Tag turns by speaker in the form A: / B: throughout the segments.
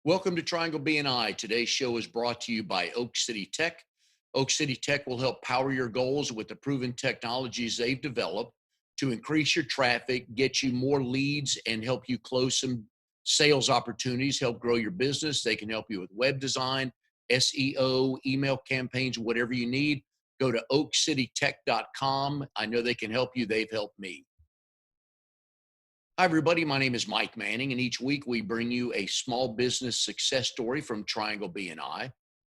A: Welcome to Triangle BNI. Today's show is brought to you by Oak City Tech. Oak City Tech will help power your goals with the proven technologies they've developed to increase your traffic, get you more leads, and help you close some sales opportunities, help grow your business. They can help you with web design, SEO, email campaigns, whatever you need. Go to oakcitytech.com. I know they can help you. They've helped me. Hi, everybody. My name is Mike Manning, and each week we bring you a small business success story from Triangle BNI.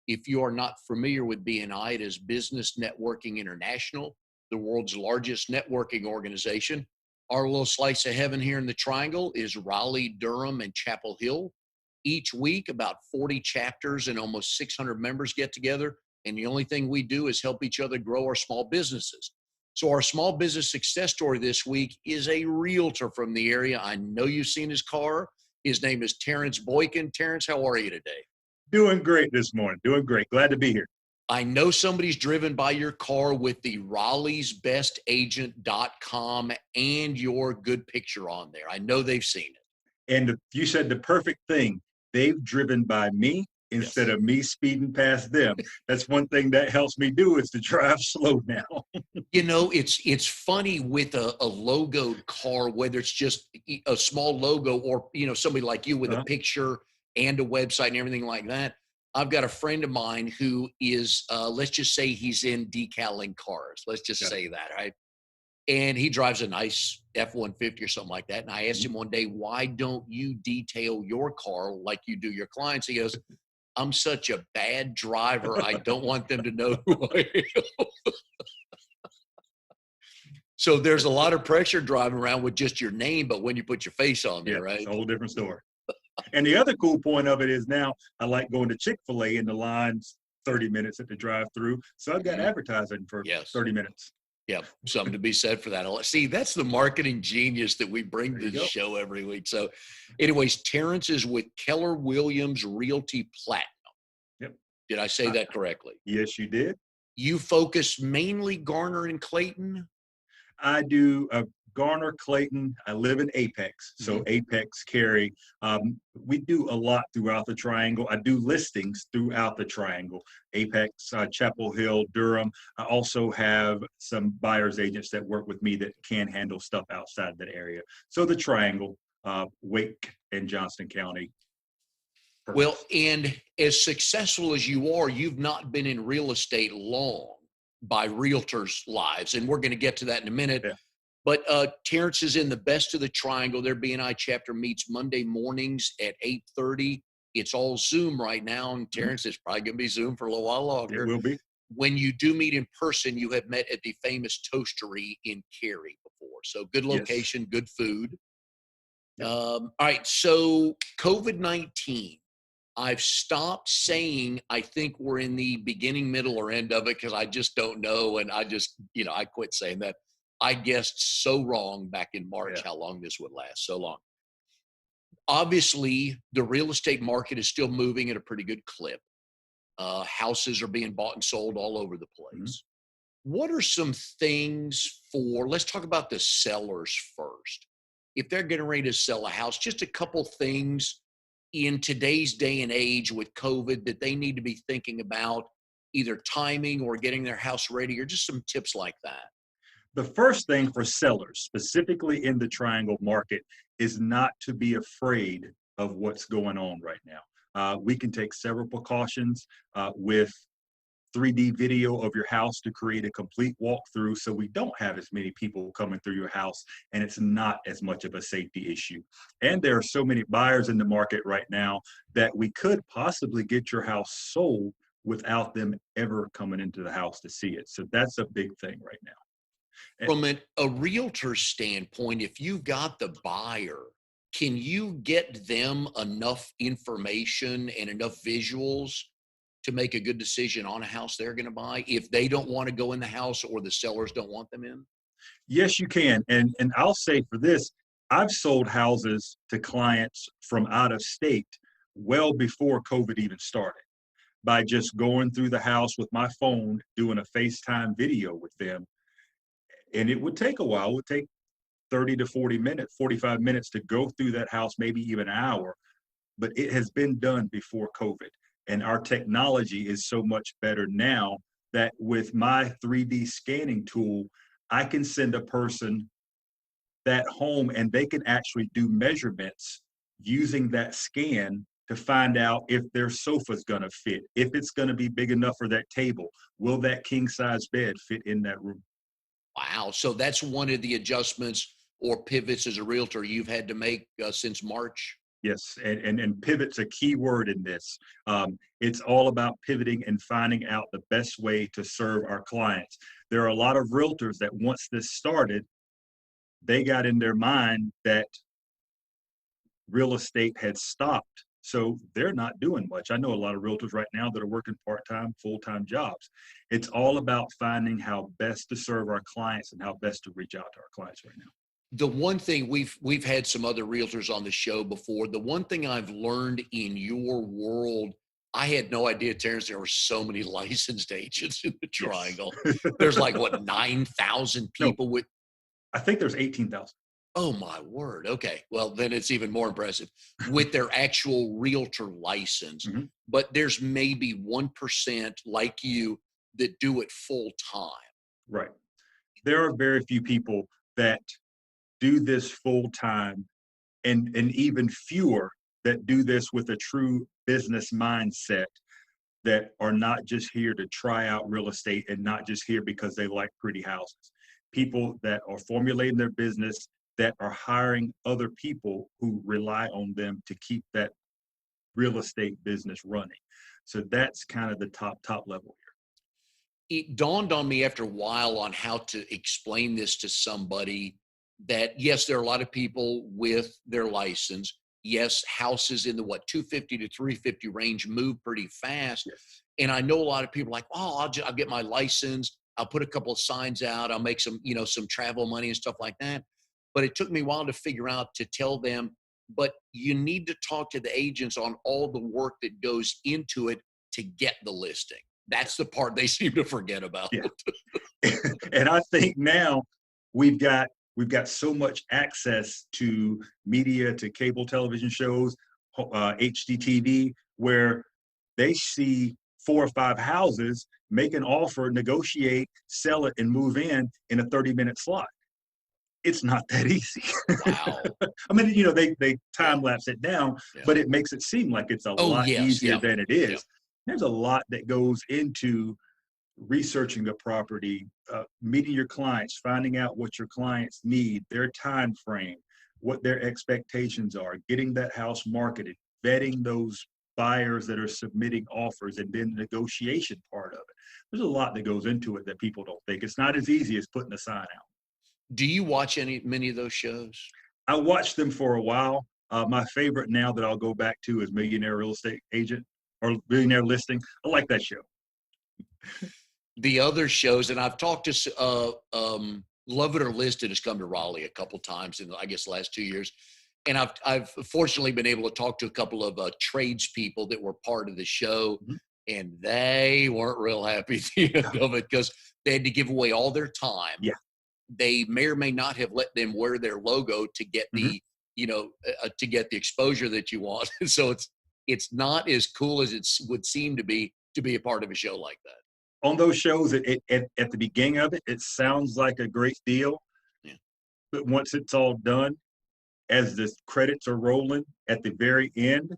A: If you are not familiar with BNI, it is Business Networking International, the world's largest networking organization. Our little slice of heaven here in the Triangle is Raleigh, Durham, and Chapel Hill. Each week, about 40 chapters and almost 600 members get together, and the only thing we do is help each other grow our small businesses. So our small business success story this week is a realtor from the area. I know you've seen his car. His name is Terrence Boykin. Terrence, how are you today?
B: Doing great this morning. Doing great. Glad to be here.
A: I know somebody's driven by your car with the Raleigh'sBestAgent.com and your good picture on there. I know they've seen it.
B: And you said the perfect thing. They've driven by me instead
A: Yes.
B: of me speeding past them. That's one thing that helps me do is to drive slow now.
A: You know, it's funny with a logoed car, whether it's just a small logo or, somebody like you with a
B: Uh-huh.
A: picture and a website and everything like that. I've got a friend of mine who is, let's just say he's in decaling cars. Let's just
B: Yeah.
A: say that, right? And he drives a nice F-150 or something like that. And I asked
B: Mhm.
A: him one day, why don't you detail your car like you do your clients? He goes, I'm such a bad driver. I don't want them to know who I am. So there's a lot of pressure driving around with just your name, but when you put your face on
B: Yeah,
A: there,
B: it's a
A: right?
B: whole different story. And the other cool point of it is now I like going to Chick-fil-A and the line's 30 minutes at the drive-through. So I've got
A: Mhm.
B: advertising for
A: Yes.
B: 30 minutes.
A: Yeah. Something to be said for that. See, that's the marketing genius that we bring
B: There
A: to
B: you
A: the
B: go.
A: show every week. So, anyways, Terrence is with Keller Williams Realty Platinum.
B: Yep.
A: Did I say
B: Uh,
A: that correctly?
B: yes, you did.
A: You focus mainly Garner and Clayton?
B: I do Garner, Clayton. I live in Apex, so
A: Mhm.
B: Apex, Cary. We do a lot throughout the Triangle. I do listings throughout the Triangle. Apex, Chapel Hill, Durham. I also have some buyers agents that work with me that can handle stuff outside that area. So the Triangle, Wake and Johnston County.
A: Well,
B: Purpose.
A: and as successful as you are, you've not been in real estate long by realtors' lives. And we're going to get to that in a minute.
B: Yeah.
A: But Terrence is in the best of the Triangle. Their BNI chapter meets Monday mornings at 8:30. It's all Zoom right now. And
B: Mhm.
A: Terrence, it's probably going to be Zoom for a little while
B: It
A: longer.
B: will be.
A: When you do meet in person, you have met at the famous Toastery in Cary before. So good
B: Yes.
A: location, good food.
B: Yep.
A: All right. So COVID-19. I've stopped saying I think we're in the beginning, middle, or end of it because I just don't know. And I just, I quit saying that. I guessed so wrong back in March
B: Yeah.
A: how long this would last. So long. Obviously, the real estate market is still moving at a pretty good clip. Houses are being bought and sold all over the
B: Mhm.
A: place. What are some things let's talk about the sellers first. If they're getting ready to sell a house, just a couple things in today's day and age with COVID that they need to be thinking about, either timing or getting their house ready, or just some tips like that.
B: The first thing for sellers, specifically in the Triangle market, is not to be afraid of what's going on right now. We can take several precautions with 3D video of your house to create a complete walkthrough so we don't have as many people coming through your house and it's not as much of a safety issue. And there are so many buyers in the market right now that we could possibly get your house sold without them ever coming into the house to see it. So that's a big thing right now. And
A: From a realtor standpoint, if you got the buyer, can you get them enough information and enough visuals to make a good decision on a house they're going to buy if they don't want to go in the house or the sellers don't want them in?
B: yes, you can. And I'll say for this, I've sold houses to clients from out of state well before COVID even started by just going through the house with my phone, doing a FaceTime video with them. And it would take a while. It would take 30 to 40 minutes, 45 minutes to go through that house, maybe even an hour. but it has been done before COVID. And our technology is so much better now that with my 3D scanning tool, I can send a person that home and they can actually do measurements using that scan to find out if their sofa's going to fit, if it's going to be big enough for that table, will that king size bed fit in that room.
A: Wow. So that's one of the adjustments or pivots as a realtor you've had to make since March.
B: Yes, and pivot's a key word in this. It's all about pivoting and finding out the best way to serve our clients. There are a lot of realtors that once this started, they got in their mind that real estate had stopped. So they're not doing much. I know a lot of realtors right now that are working part-time, full-time jobs. It's all about finding how best to serve our clients and how best to reach out to our clients right now.
A: The one thing we've had some other realtors on the show before. The one thing I've learned in your world, I had no idea, Terrence, there were so many licensed agents in the Triangle.
B: Yes.
A: There's like what, 9,000
B: No,
A: people with.
B: I think there's 18,000.
A: Oh my word. Okay. Well, then it's even more impressive with their actual realtor license.
B: Mm-hmm.
A: But there's maybe 1% like you that do it full time.
B: Right. There are very few people that do this full time, and even fewer that do this with a true business mindset, that are not just here to try out real estate and not just here because they like pretty houses. People that are formulating their business, that are hiring other people who rely on them to keep that real estate business running. So that's kind of the top level here.
A: It dawned on me after a while on how to explain this to somebody that yes, there are a lot of people with their license. Yes, houses in the 250 to 350 range move pretty fast.
B: Yes.
A: And I know a lot of people are like, oh, I'll get my license. I'll put a couple of signs out. I'll make some, some travel money and stuff like that. But it took me a while to figure out to tell them, but you need to talk to the agents on all the work that goes into it to get the listing. That's the part they seem to forget about.
B: Yeah. And I think now we've got so much access to media, to cable television shows, HDTV, where they see 4 or 5 houses, make an offer, negotiate, sell it, and move in a 30-minute slot. It's not that easy.
A: Wow.
B: I mean, they time lapse it down, but it makes it seem like it's a lot easier than it is. There's a lot that goes into researching the property, meeting your clients, finding out what your clients need, their time frame, what their expectations are, getting that house marketed, vetting those buyers that are submitting offers, and then the negotiation part of it. There's a lot that goes into it that people don't think. It's not as easy as putting a sign out.
A: Do you watch many of those shows?
B: I watched them for a while. My favorite now that I'll go back to is Millionaire Real Estate Agent or Millionaire Listing. I like that show.
A: The other shows, and I've talked to Love It or Listed has come to Raleigh a couple times in, I guess, the last 2 years. And I've fortunately been able to talk to a couple of tradespeople that were part of the show,
B: Mm-hmm.
A: and they weren't real happy at the end of it because they had to give away all their time.
B: Yeah.
A: They may or may not have let them wear their logo to get the, to get the exposure that you want. So it's not as cool as it would seem to be a part of a show like that.
B: On those shows, at the beginning of it, it sounds like a great deal.
A: Yeah.
B: But once it's all done, as the credits are rolling at the very end,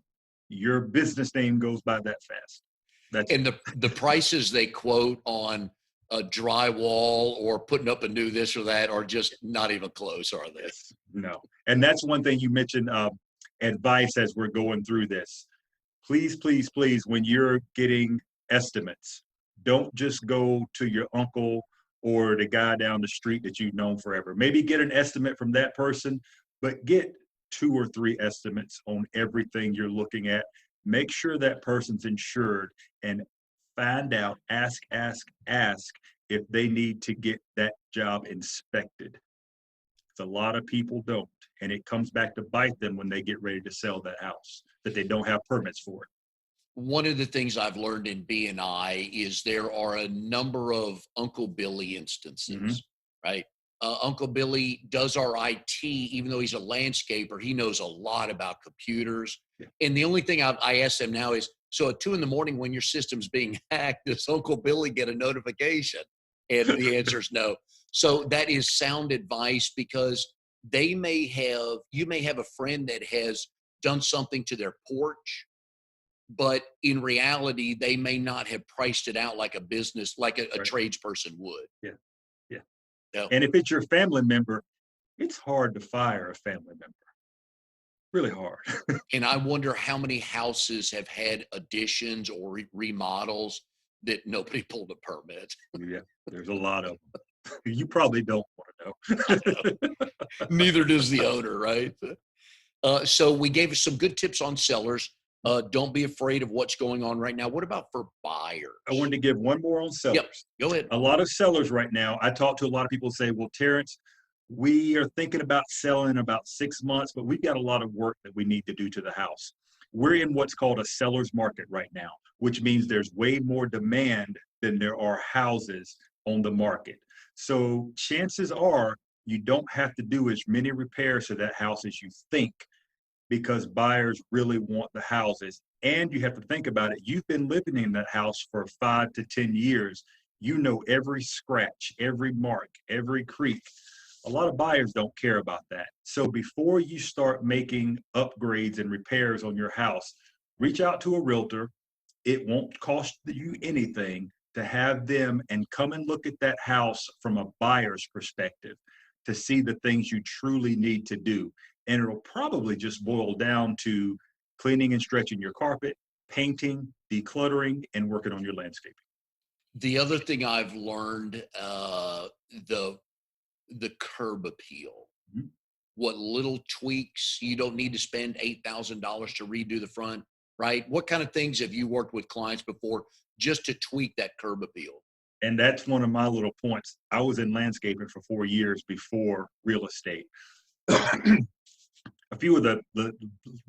B: your business name goes by that fast.
A: And the prices they quote on a drywall or putting up a new this or that are just not even close, are they?
B: No. And that's one thing you mentioned, advice as we're going through this. Please, please, please, when you're getting estimates, don't just go to your uncle or the guy down the street that you've known forever. Maybe get an estimate from that person, but get 2 or 3 estimates on everything you're looking at. Make sure that person's insured, and find out, ask if they need to get that job inspected. A lot of people don't, and it comes back to bite them when they get ready to sell that house, that they don't have permits for it.
A: One of the things I've learned in BNI is there are a number of Uncle Billy instances, right? Uncle Billy does our IT, even though he's a landscaper. He knows a lot about computers.
B: Yeah.
A: And the only thing I ask him now is, so at 2 a.m. when your system's being hacked, does Uncle Billy get a notification? And the answer is no. So that is sound advice, because you may have a friend that has done something to their porch, but in reality, they may not have priced it out like a business, like a
B: Right.
A: tradesperson would.
B: Yeah. Yeah.
A: Yeah.
B: And if it's your family member, it's hard to fire a family member. Really hard.
A: And I wonder how many houses have had additions or remodels that nobody pulled a permit.
B: Yeah. There's a lot of them. You probably don't want to know.
A: Neither does the owner, right? So we gave us some good tips on sellers. Don't be afraid of what's going on right now. What about for buyers?
B: I wanted to give one more on
A: Yep,
B: sellers.
A: go ahead.
B: A lot of sellers right now, I talk to a lot of people say, well, Terrence, we are thinking about selling in about 6 months, but we've got a lot of work that we need to do to the house. We're in what's called a seller's market right now, which means there's way more demand than there are houses on the market. So chances are you don't have to do as many repairs to that house as you think, because buyers really want the houses. And you have to think about it. You've been living in that house for 5 to 10 years. You know every scratch, every mark, every creak. A lot of buyers don't care about that. So before you start making upgrades and repairs on your house, reach out to a realtor. It won't cost you anything to have them and come and look at that house from a buyer's perspective to see the things you truly need to do. And it'll probably just boil down to cleaning and stretching your carpet, painting, decluttering, and working on your landscaping.
A: The other thing I've learned, the curb appeal.
B: Mhm.
A: What little tweaks, you don't need to spend $8,000 to redo the front, right? What kind of things have you worked with clients before just to tweak that curb appeal?
B: And that's one of my little points. I was in landscaping for 4 years before real estate. A few of the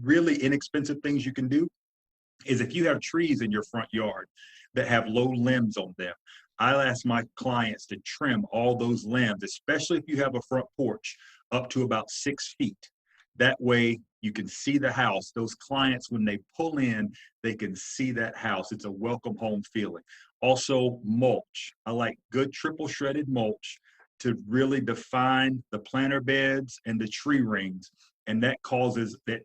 B: really inexpensive things you can do is if you have trees in your front yard that have low limbs on them, I'll ask my clients to trim all those limbs, especially if you have a front porch, up to about 6 feet. That way you can see the house. Those clients, when they pull in, they can see that house. It's a welcome home feeling. Also, mulch. I like good triple shredded mulch to really define the planter beds and the tree rings. And that causes that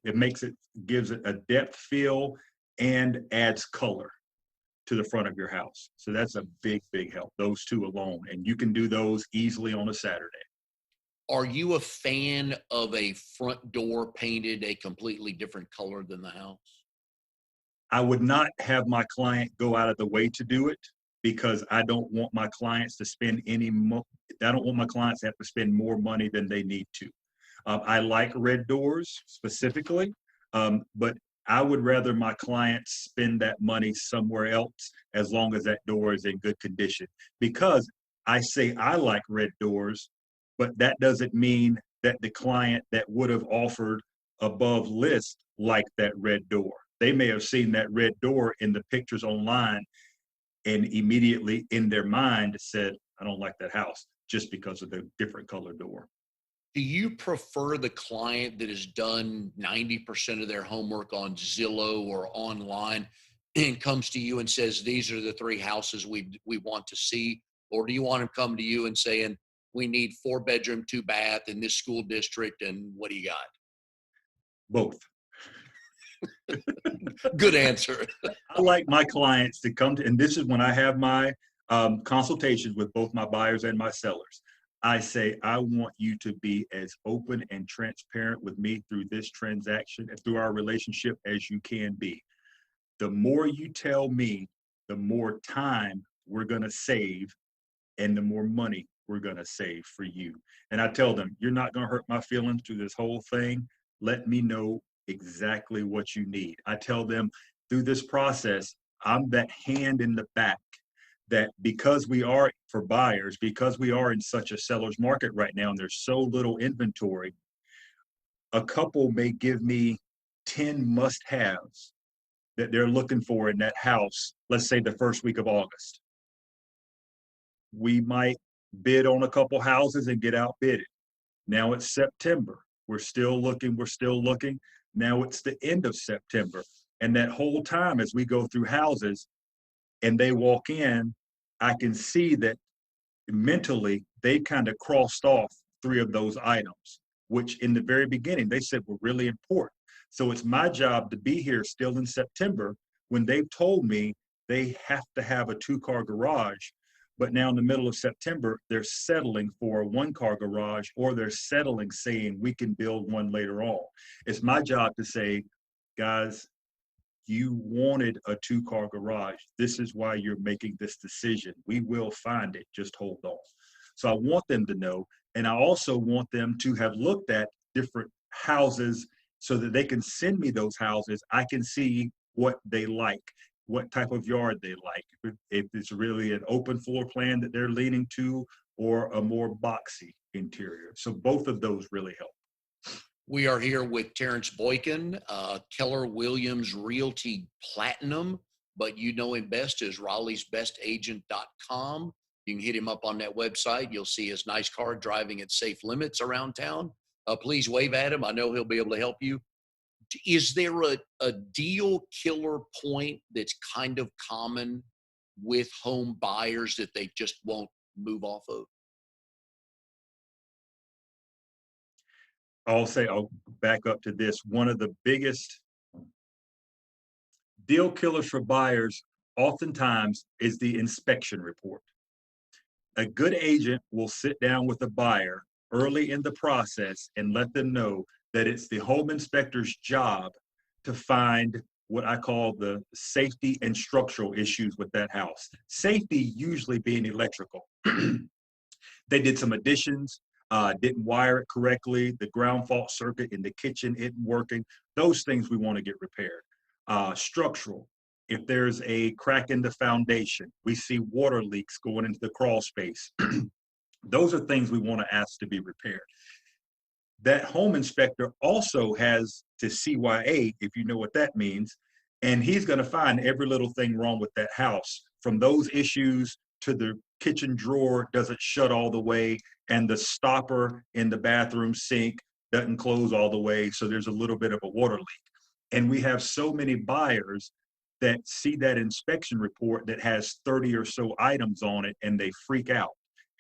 B: gives it a depth feel and adds color to the front of your house. So that's a big, big help, those two alone. And you can do those easily on a Saturday.
A: Are you a fan of a front door painted a completely different color than the house?
B: I would not have my client go out of the way to do it, because I don't want my clients to spend I don't want my clients to have to spend more money than they need to. I like red doors specifically, but I would rather my clients spend that money somewhere else as long as that door is in good condition. Because I say I like red doors, but that doesn't mean that the client that would have offered above list liked that red door. They may have seen that red door in the pictures online and immediately in their mind said, I don't like that house just because of the different color door.
A: Do you prefer the client that has done 90% of their homework on Zillow or online and comes to you and says, these are the 3 houses we want to see? Or do you want them to come to you and saying, we need 4-bedroom, 2-bath in this school district, and what do you got?
B: Both.
A: Good answer.
B: I like my clients to come to, and this is when I have my consultations with both my buyers and my sellers. I say, I want you to be as open and transparent with me through this transaction and through our relationship as you can be. The more you tell me, the more time we're going to save and the more money we're going to save for you. And I tell them, you're not going to hurt my feelings through this whole thing. Let me know exactly what you need. I tell them through this process, I'm that hand in the back that, because we are for buyers, because we are in such a seller's market right now and there's so little inventory, a couple may give me 10 must-haves that they're looking for in that house, let's say the first week of August. We might bid on a couple houses and get outbidded. Now it's September. We're still looking. We're still looking. Now it's the end of September. And that whole time as we go through houses and they walk in, I can see that mentally they kind of crossed off 3 of those items, which in the very beginning they said were really important. So it's my job to be here still in September when they've told me they have to have a 2-car garage. But now in the middle of September, they're settling for a 1-car garage, or they're settling saying we can build one later on. It's my job to say, guys, you wanted a 2-car garage. This is why you're making this decision. We will find it. Just hold on. So I want them to know. And I also want them to have looked at different houses so that they can send me those houses. I can see what they like, what type of yard they like, if it's really an open floor plan that they're leaning to, or a more boxy interior. So both of those really help.
A: We are here with Terrence Boykin, Keller Williams Realty Platinum, but you know him best as Raleigh'sBestAgent.com. You can hit him up on that website. You'll see his nice car driving at safe limits around town. Please wave at him. I know he'll be able to help you. Is there a deal killer point that's kind of common with home buyers that they just won't move off of?
B: I'll back up to this. One of the biggest deal killers for buyers oftentimes is the inspection report. A good agent will sit down with a buyer early in the process and let them know that it's the home inspector's job to find what I call the safety and structural issues with that house. Safety usually being electrical. They did some additions, didn't wire it correctly, the ground fault circuit in the kitchen isn't working. Those things we want to get repaired. Structural, if there's a crack in the foundation, we see water leaks going into the crawl space. Those are things we want to ask to be repaired. That home inspector also has to CYA, if you know what that means, and he's going to find every little thing wrong with that house, from those issues to the kitchen drawer doesn't shut all the way, and the stopper in the bathroom sink doesn't close all the way, so there's a little bit of a water leak. And we have so many buyers that see that inspection report that has 30 or so items on it, and they freak out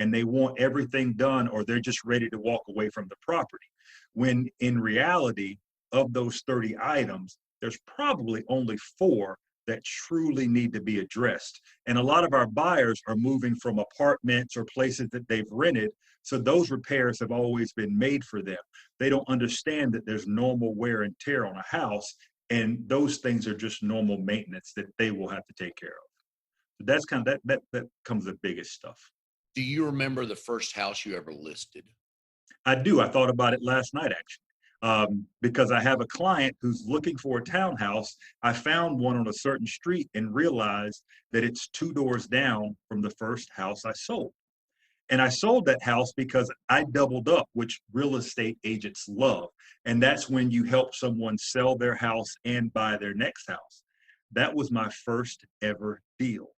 B: and they want everything done, or they're just ready to walk away from the property. When in reality, of those 30 items, there's probably only 4 that truly need to be addressed. And a lot of our buyers are moving from apartments or places that they've rented, so those repairs have always been made for them. They don't understand that there's normal wear and tear on a house, and those things are just normal maintenance that they will have to take care of. So that's kind of that comes the biggest stuff.
A: Do you remember the first house you ever listed?
B: I do. I thought about it last night, actually, because I have a client who's looking for a townhouse. I found one on a certain street and realized that it's 2 doors down from the first house I sold. And I sold that house because I doubled up, which real estate agents love. And that's when you help someone sell their house and buy their next house. That was my first ever deal.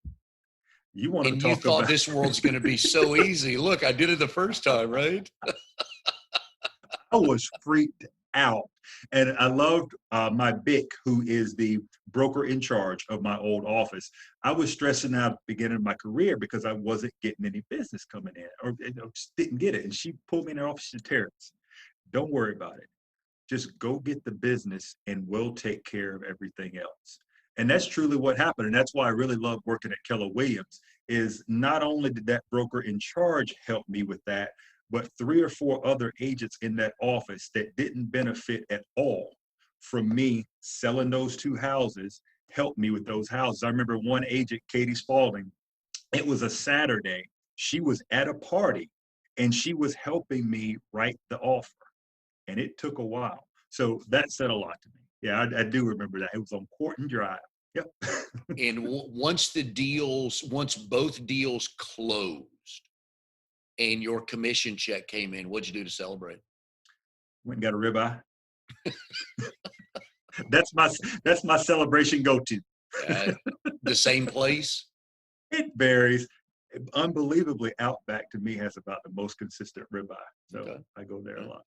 B: You want to
A: And
B: talk
A: you thought
B: about
A: this world's going to be so easy. Look, I did it the first time, right?
B: I was freaked out. And I loved my BIC, who is the broker in charge of my old office. I was stressing out at the beginning of my career because I wasn't getting any business coming in, or just didn't get it. And she pulled me in her office to Terrence, don't worry about it. Just go get the business and we'll take care of everything else. And that's truly what happened. And that's why I really love working at Keller Williams, is not only did that broker in charge help me with that, but 3 or 4 other agents in that office that didn't benefit at all from me selling those 2 houses helped me with those houses. I remember one agent, Katie Spalding, it was a Saturday. She was at a party and she was helping me write the offer. And it took a while. So that said a lot to me. Yeah, I do remember that. It was on Court and Drive. Yep.
A: And once both deals closed and your commission check came in, what'd you do to celebrate?
B: Went and got a ribeye. That's my celebration go-to.
A: The same place?
B: It varies. Unbelievably, Outback to me has about the most consistent ribeye. So
A: Okay.
B: I go there a lot.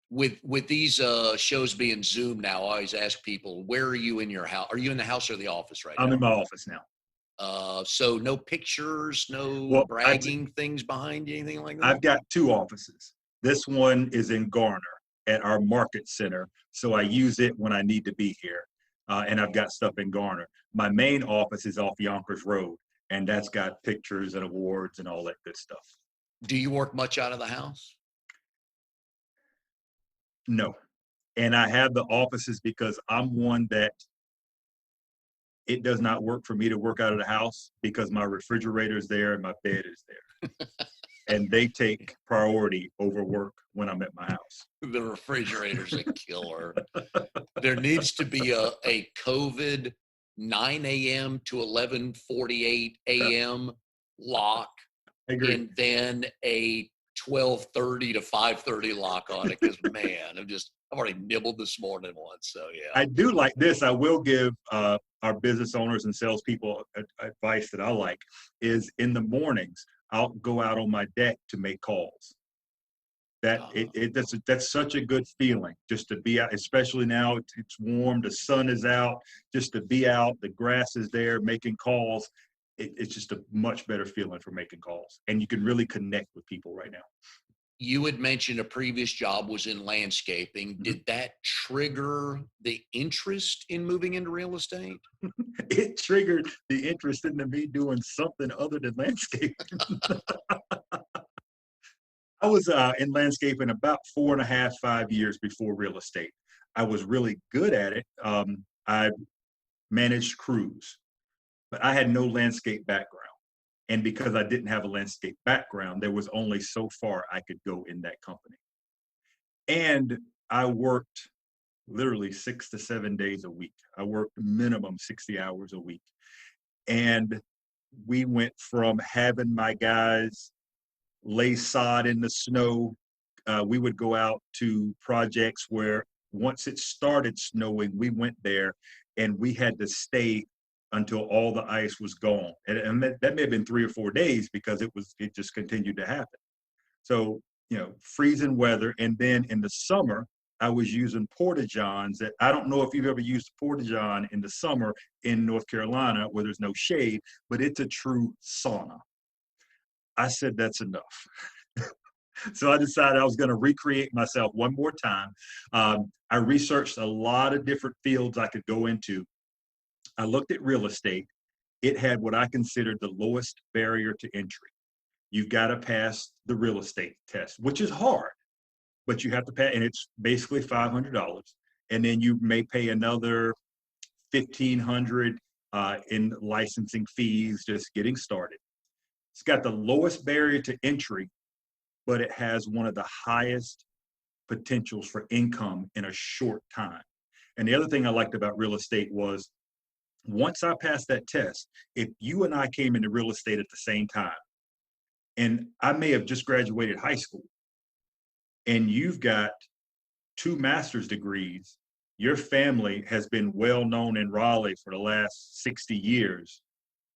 A: With these shows being Zoom now, I always ask people, where are you in your house? Are you in the house or the office right
B: I'm
A: now?
B: in my office now.
A: So no pictures, no
B: Well,
A: bragging things behind you, anything like that?
B: I've got two offices. This one is in Garner at our market center. So I use it when I need to be here. And I've got stuff in Garner. My main office is off Yonkers Road, and that's got pictures and awards and all that good stuff.
A: Do you work much out of the house?
B: No. And I have the offices because I'm one that it does not work for me to work out of the house because my refrigerator is there and my bed is there. And they take priority over work when I'm at my house.
A: The refrigerator's a killer. There needs to be a COVID 9 a.m. to 11:48 a.m. lock,
B: I agree.
A: and then a 12:30 to 5:30 lock on it. Because man, I've already nibbled this morning once. So yeah.
B: I do like this. I will give our business owners and salespeople advice that I like is in the mornings, I'll go out on my deck to make calls. That's such a good feeling just to be out, especially now it's warm, the sun is out, just to be out, the grass is there making calls. It's just a much better feeling for making calls, and you can really connect with people right now.
A: You had mentioned a previous job was in landscaping.
B: Mm-hmm.
A: Did that trigger the interest in moving into real estate?
B: It triggered the interest into me doing something other than landscaping. I was in landscaping about 4.5, 5 years before real estate. I was really good at it. I managed crews, but I had no landscape background. And because I didn't have a landscape background, there was only so far I could go in that company. And I worked literally 6 to 7 days a week. I worked minimum 60 hours a week. And we went from having my guys lay sod in the snow. We would go out to projects where once it started snowing, we went there and we had to stay until all the ice was gone. And that may have been 3 or 4 days because it just continued to happen. So, freezing weather. And then in the summer, I was using porta-johns that I don't know if you've ever used a porta-john in the summer in North Carolina where there's no shade, but it's a true sauna. I said, that's enough. So I decided I was going to recreate myself one more time. I researched a lot of different fields I could go into. I looked at real estate. It had what I considered the lowest barrier to entry. You've got to pass the real estate test, which is hard, but you have to pass, and it's basically $500. And then you may pay another $1,500 in licensing fees, just getting started. It's got the lowest barrier to entry, but it has one of the highest potentials for income in a short time. And the other thing I liked about real estate was once I passed that test, if you and I came into real estate at the same time, and I may have just graduated high school, and you've got 2 master's degrees, your family has been well known in Raleigh for the last 60 years,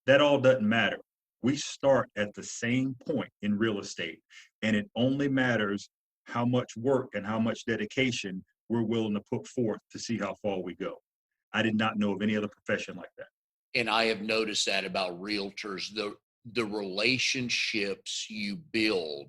B: that all doesn't matter. We start at the same point in real estate, and it only matters how much work and how much dedication we're willing to put forth to see how far we go. I did not know of any other profession like that.
A: And I have noticed that about realtors, the relationships you build,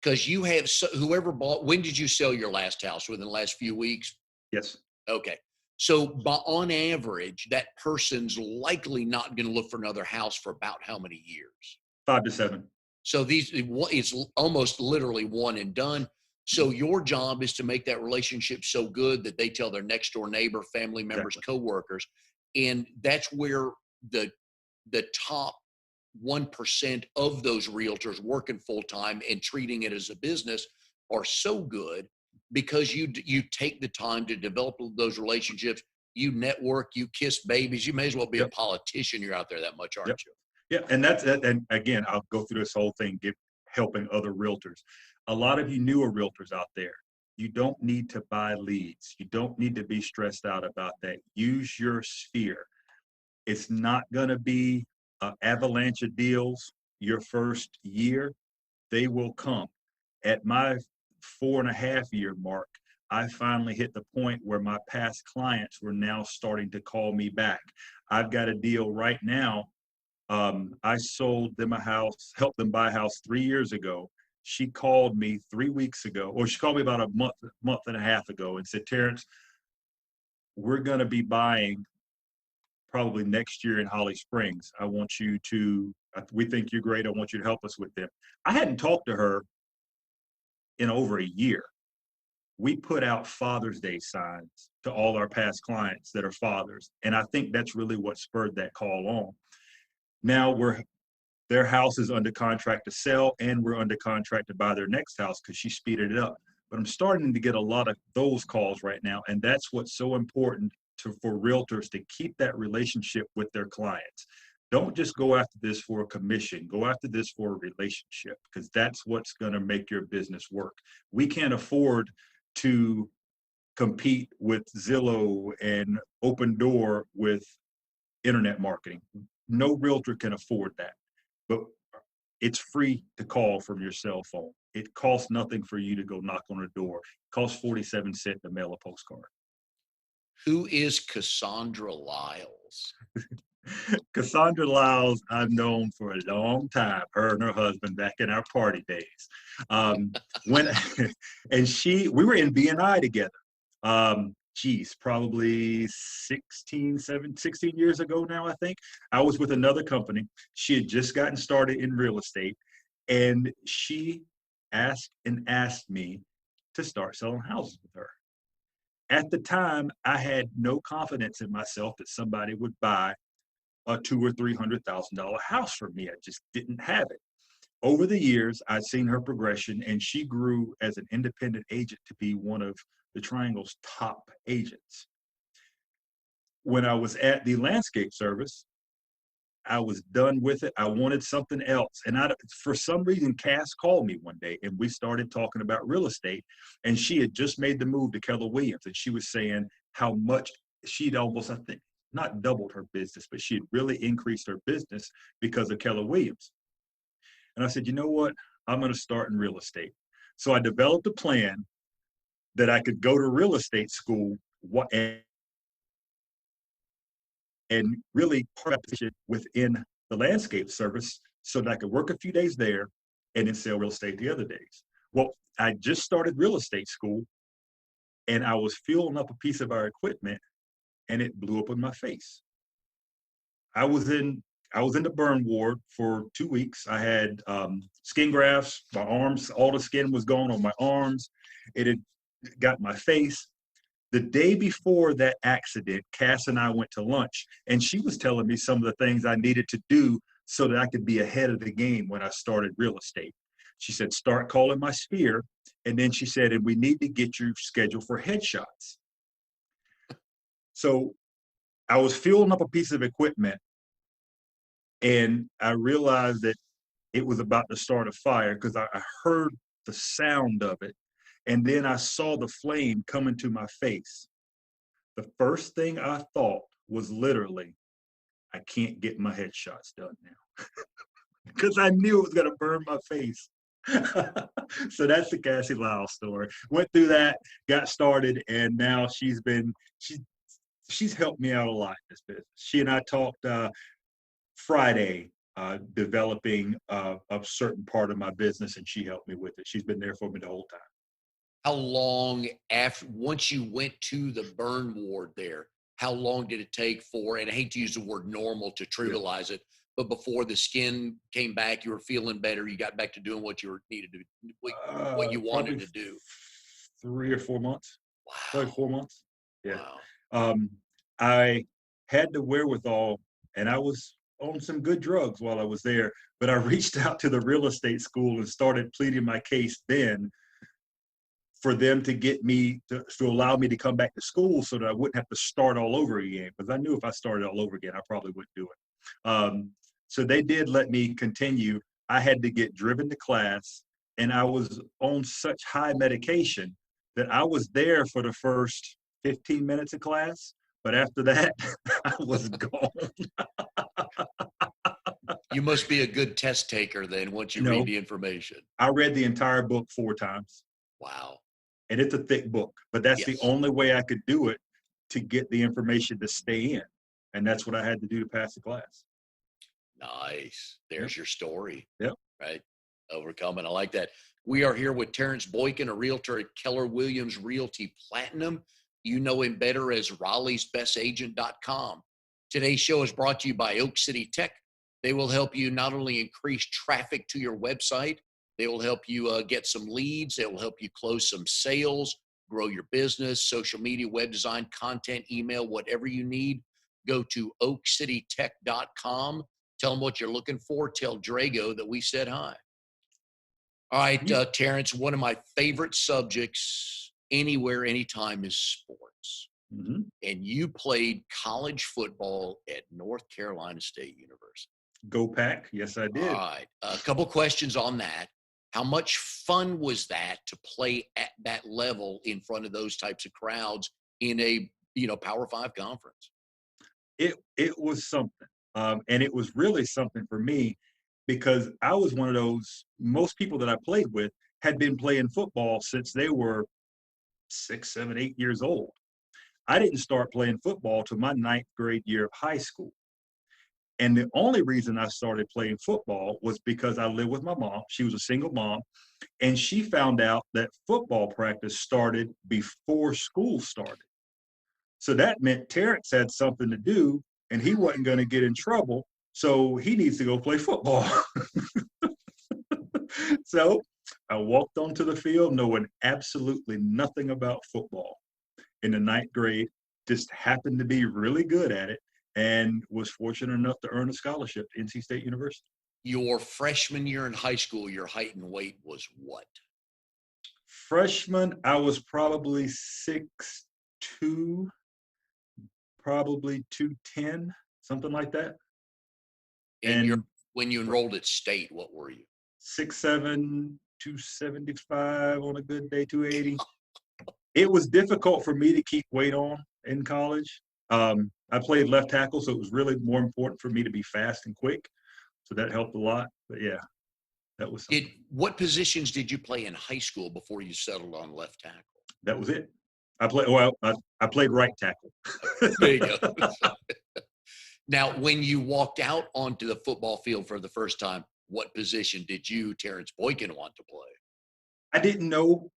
A: because you have whoever bought. When did you sell your last house? Within the last few weeks?
B: Yes.
A: Okay. So on average, that person's likely not going to look for another house for about how many years?
B: 5 to 7.
A: So it's almost literally one and done. So your job is to make that relationship so good that they tell their next door neighbor, family members, coworkers, and that's where the top 1% of those realtors working full time and treating it as a business are so good because you take the time to develop those relationships. You network, you kiss babies. You may as well be a politician. You're out there that much, aren't you?
B: Yeah, and and again, I'll go through this whole thing, helping other realtors. A lot of you newer realtors out there, you don't need to buy leads. You don't need to be stressed out about that. Use your sphere. It's not going to be an avalanche of deals, your first year, they will come. At my 4.5 year mark, I finally hit the point where my past clients were now starting to call me back. I've got a deal right now. I sold them a house, helped them buy a house 3 years ago. She called me 3 weeks ago, or she called me about a month and a half ago and said, Terrence, we're going to be buying probably next year in Holly Springs. I want you to, we think you're great. I want you to help us with them. I hadn't talked to her in over a year. We put out Father's Day signs to all our past clients that are fathers. And I think that's really what spurred that call on. Now their house is under contract to sell, and we're under contract to buy their next house because she speeded it up. But I'm starting to get a lot of those calls right now. And that's what's so important for realtors, to keep that relationship with their clients. Don't just go after this for a commission. Go after this for a relationship, because that's what's going to make your business work. We can't afford to compete with Zillow and Open Door with internet marketing. No realtor can afford that. But it's free to call from your cell phone. It costs nothing for you to go knock on a door. It costs 47 cents to mail a postcard.
A: Who is Cassandra Lyles?
B: Cassandra Lyles, I've known for a long time, her and her husband back in our party days. And we were in BNI together. Probably 16 years ago now, I think. I was with another company. She had just gotten started in real estate, and she asked me to start selling houses with her. At the time, I had no confidence in myself that somebody would buy a $200,000 or $300,000 house for me. I just didn't have it. Over the years, I'd seen her progression, and she grew as an independent agent to be one of the Triangle's top agents. When I was at the landscape service, I was done with it. I wanted something else. And for some reason, Cass called me one day, and we started talking about real estate. And she had just made the move to Keller Williams. And she was saying how much she'd almost, I think, not doubled her business, but she had really increased her business because of Keller Williams. And I said, you know what? I'm going to start in real estate. So I developed a plan that I could go to real estate school and really position within the landscape service so that I could work a few days there and then sell real estate the other days. Well, I just started real estate school, and I was fueling up a piece of our equipment, and it blew up in my face. I was in the burn ward for 2 weeks. I had skin grafts, my arms, all the skin was gone on my arms. It had got my face. The day before that accident, Cass and I went to lunch, and she was telling me some of the things I needed to do so that I could be ahead of the game when I started real estate. She said, start calling my sphere. And then she said, and we need to get you scheduled for headshots. So I was fueling up a piece of equipment, and I realized that it was about to start a fire because I heard the sound of it. And then I saw the flame come into my face. The first thing I thought was literally, I can't get my headshots done now. Because I knew it was going to burn my face. So that's the Cassie Lyles story. Went through that, got started, and now she's helped me out a lot in this business. She and I talked Friday, developing a certain part of my business, and she helped me with it. She's been there for me the whole time.
A: How long once you went to the burn ward there, how long did it take and I hate to use the word normal to trivialize it, but before the skin came back, you were feeling better, you got back to doing what you needed to, what you wanted to do?
B: 3 or 4 months.
A: Wow.
B: Probably 4 months. Yeah.
A: Wow.
B: I had the wherewithal, and I was on some good drugs while I was there, but I reached out to the real estate school and started pleading my case then for them to get me to allow me to come back to school so that I wouldn't have to start all over again. Because I knew if I started all over again, I probably wouldn't do it. So they did let me continue. I had to get driven to class, and I was on such high medication that I was there for the first 15 minutes of class. But after that, I was gone.
A: You must be a good test taker then once you read
B: No,
A: the information.
B: I read the entire book 4 times,
A: Wow.
B: and it's a thick book, but that's the
A: Yes.
B: only way I could do it to get the information to stay in. And that's what I had to do to pass the class.
A: Nice.
B: Yep.
A: There's your story,
B: Yep.
A: right? Overcoming. I like that. We are here with Terrence Boykin, a realtor at Keller Williams Realty Platinum. You know him better as Raleigh'sBestAgent.com. Today's show is brought to you by Oak City Tech. They will help you not only increase traffic to your website, they will help you get some leads. They will help you close some sales, grow your business, social media, web design, content, email, whatever you need. Go to oakcitytech.com. Tell them what you're looking for. Tell Drago that we said hi. All right,
B: You,
A: Terrence, one of my favorite subjects anywhere, anytime is sports.
B: mhm.
A: And you played college football at North Carolina State University.
B: Go Pack. Yes, I
A: All
B: did.
A: right, a couple questions on that. How much fun was that to play at that level in front of those types of crowds in a Power Five conference?
B: It was something, and it was really something for me because I was one of those. Most people that I played with had been playing football since they were 6, 7, 8 years old. I didn't start playing football till my ninth grade year of high school. And the only reason I started playing football was because I lived with my mom. She was a single mom, and she found out that football practice started before school started. So that meant Terrence had something to do, and he wasn't going to get in trouble. So he needs to go play football. So I walked onto the field knowing absolutely nothing about football in the ninth grade, just happened to be really good at it, and was fortunate enough to earn a scholarship to NC State University.
A: Your freshman year in high school, your height and weight was what?
B: Freshman, I was probably 6'2", probably 210, something like that.
A: And
B: And
A: when you enrolled at State, what were you?
B: 6'7", 275 on a good day, 280. It was difficult for me to keep weight on in college. I played left tackle, so it was really more important for me to be fast and quick. So that helped a lot. But yeah, that was something.
A: What positions did you play in high school before you settled on left tackle?
B: That was it. I played right tackle.
A: There you go. Now, when you walked out onto the football field for the first time, what position did you, Terrence Boykin, want to play?
B: I didn't know.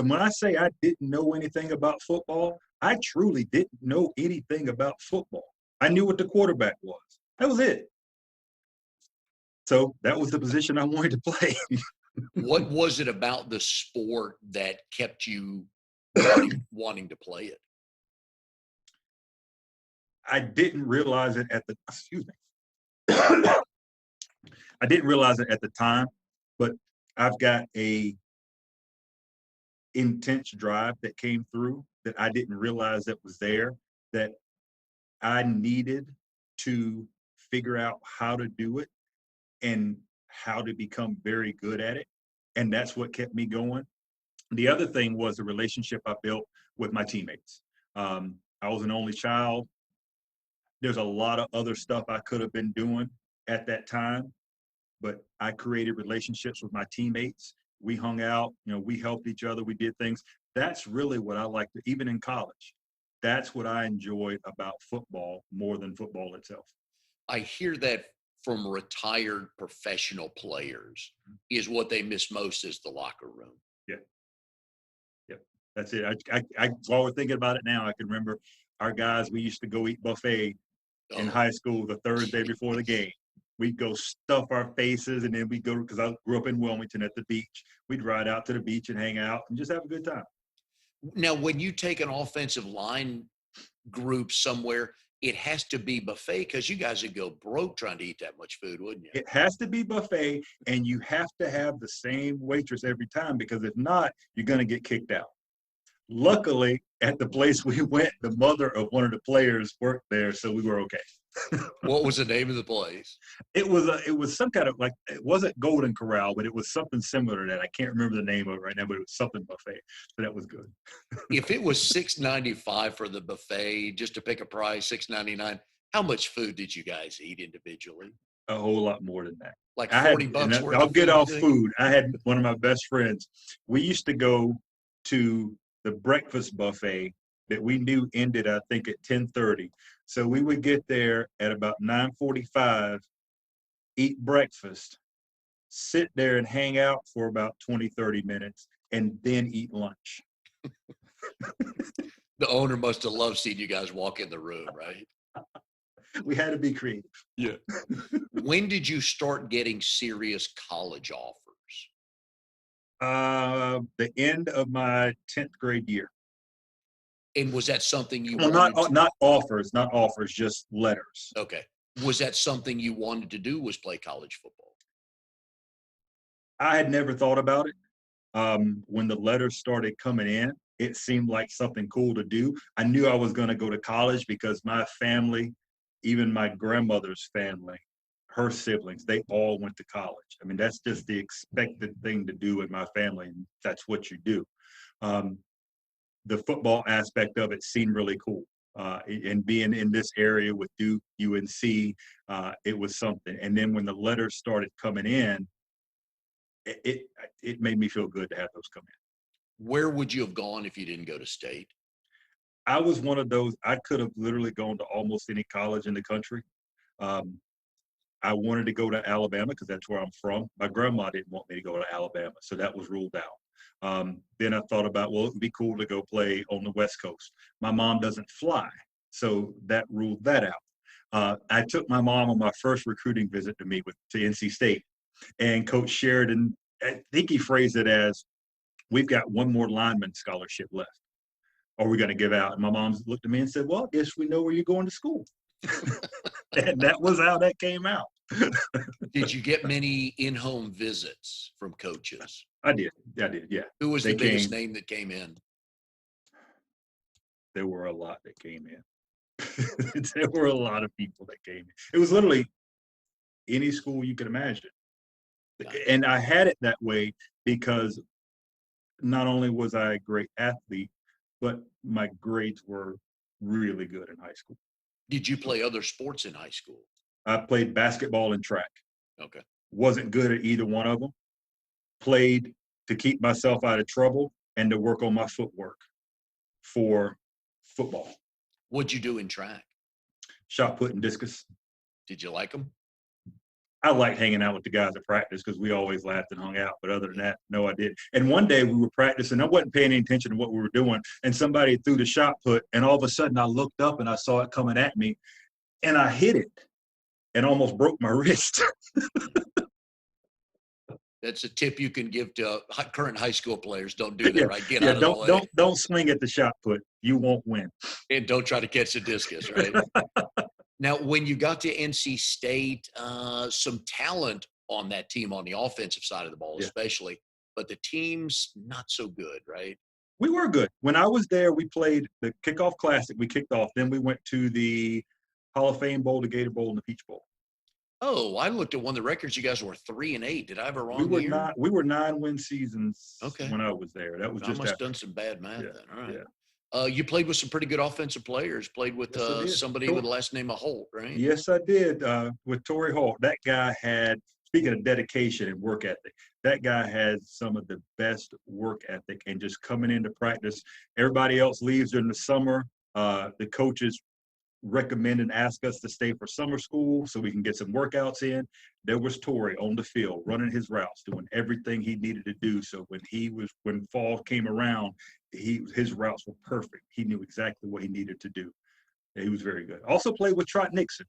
B: When I say I didn't know anything about football, I truly didn't know anything about football. I knew what the quarterback was. That was it. So that was the position I wanted to play.
A: What was it about the sport that kept you wanting to play it?
B: I didn't realize it at the excuse me. I didn't realize it at the time, but I've got a intense drive that came through that I didn't realize that was there, that I needed to figure out how to do it and how to become very good at it. And that's what kept me going. The other thing was the relationship I built with my teammates. I was an only child. There's a lot of other stuff I could have been doing at that time, but I created relationships with my teammates. We hung out, we helped each other, we did things. That's really what I liked, even in college. That's what I enjoyed about football more than football itself.
A: I hear that from retired professional players is what they miss most is the locker room.
B: Yeah. Yep. That's it. While we're thinking about it now, I can remember our guys, we used to go eat buffet in high school the Thursday before the game. We'd go stuff our faces, and then we'd go, because I grew up in Wilmington at the beach. We'd ride out to the beach and hang out and just have a good time.
A: Now, when you take an offensive line group somewhere, it has to be buffet because you guys would go broke trying to eat that much food, wouldn't you?
B: It has to be buffet, and you have to have the same waitress every time, because if not, you're going to get kicked out. Luckily, at the place we went, the mother of one of the players worked there, so we were okay.
A: What was the name of the place?
B: It was some kind of, like, it wasn't Golden Corral, but it was something similar to that. I can't remember the name of it right now, but it was something buffet. So that was good.
A: If it was $6.95 for the buffet, just to pick a price, $6.99, how much food did you guys eat individually?
B: A whole lot more than that.
A: Like
B: I had,
A: 40
B: and
A: bucks worth
B: I'll
A: of
B: get
A: food, you
B: off
A: think?
B: food. I had one of my best friends. We used to go to the breakfast buffet that we knew ended, I think, at 10:30. So we would get there at about 9:45, eat breakfast, sit there and hang out for about 20, 30 minutes, and then eat lunch.
A: The owner must have loved seeing you guys walk in the room, right?
B: We had to be creative.
A: Yeah. When did you start getting serious college offers?
B: The end of my 10th grade year.
A: And was that something you
B: Well,
A: wanted to?
B: not offers, just letters.
A: Okay. Was that something you wanted to do, was play college football?
B: I had never thought about it. When the letters started coming in, it seemed like something cool to do. I knew I was going to go to college because my family, even my grandmother's family, her siblings, they all went to college. I mean, that's just the expected thing to do in my family, and that's what you do. Um, the football aspect of it seemed really cool. And being in this area with Duke, UNC, it was something. And then when the letters started coming in, it it made me feel good to have those come in.
A: Where would you have gone if you didn't go to state?
B: I was one of those. I could have literally gone to almost any college in the country. Um, I wanted to go to Alabama because that's where I'm from. My grandma didn't want me to go to Alabama, so that was ruled out. Then I thought about, well, it would be cool to go play on the West Coast. My mom doesn't fly, so that ruled that out. I took my mom on my first recruiting visit to NC State, and Coach Sheridan, I think he phrased it as, "We've got one more lineman scholarship left. Are we going to give out?" And my mom looked at me and said, "Well, I guess we know where you're going to school." And that was how that came out.
A: Did you get many in-home visits from coaches?
B: I did. Yeah.
A: Who was
B: They
A: the biggest
B: came.
A: name that came in?
B: There were a lot that came in. There were a lot of people that came in. It was literally any school you could imagine. And I had it that way because not only was I a great athlete, but my grades were really good in high school.
A: Did you play other sports in high school?
B: I played basketball and track.
A: Okay.
B: Wasn't good at either one of them. Played to keep myself out of trouble and to work on my footwork for football.
A: What'd you do in track?
B: Shot put and discus.
A: Did you like them?
B: I liked hanging out with the guys at practice because we always laughed and hung out. But other than that, no, I didn't. And one day we were practicing. I wasn't paying any attention to what we were doing. And somebody threw the shot put. And all of a sudden I looked up and I saw it coming at me. And I hit it and almost broke my wrist.
A: That's a tip you can give to current high school players. Don't do that, right? Get out of the way.
B: Don't swing at the shot put. You won't win.
A: And don't try to catch the discus, right? Now, when you got to NC State, some talent on that team on the offensive side of the ball, especially, but the team's not so good, right?
B: We were good. When I was there, we played the kickoff classic. We kicked off. Then we went to the Hall of Fame Bowl, the Gator Bowl, and the Peach Bowl.
A: Oh, I looked at one of the records. You guys were 3-8. Did I have a wrong year?
B: We were 9-win seasons
A: Okay.
B: when I was there. That was
A: I
B: just
A: must have done some bad math then. All right.
B: Yeah.
A: You played with some pretty good offensive players. Played with somebody with the last name of Holt, right?
B: Yes, I did. With Torrey Holt. That guy had, speaking of dedication and work ethic, that guy had some of the best work ethic and just coming into practice. Everybody else leaves during the summer. The coaches recommend and ask us to stay for summer school so we can get some workouts in. There was Torrey on the field running his routes, doing everything he needed to do. So when fall came around, his routes were perfect. He knew exactly what he needed to do. He was very good. Also played with Trot Nixon.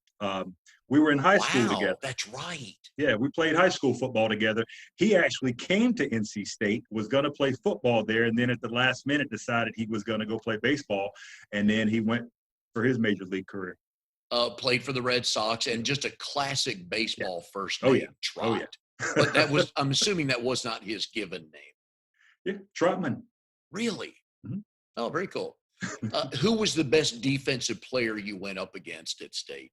B: We were in high school together.
A: That's right.
B: Yeah, we played high school football together. He actually came to NC State, was going to play football there, and then at the last minute decided he was going to go play baseball, and then he went for his major league career.
A: Played for the Red Sox, and just a classic baseball first
B: Oh,
A: name,
B: yeah.
A: Trot.
B: Oh, yeah.
A: But I'm assuming that was not his given name.
B: Yeah, Trotman.
A: Really?
B: Mm-hmm.
A: Oh, very cool. Who was the best defensive player you went up against at State?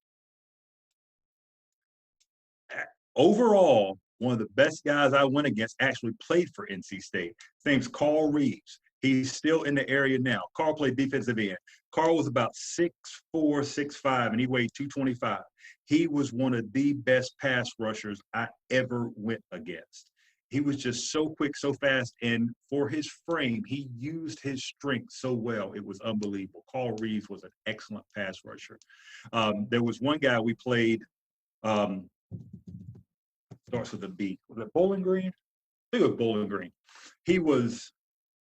B: Overall, one of the best guys I went against actually played for NC State. His name's Carl Reeves. He's still in the area now. Carl played defensive end. Carl was about 6'4", 6'5", and he weighed 225. He was one of the best pass rushers I ever went against. He was just so quick, so fast, and for his frame, he used his strength so well. It was unbelievable. Carl Reeves was an excellent pass rusher. There was one guy we played, starts with a B. Was it Bowling Green? I think it was Bowling Green. He was,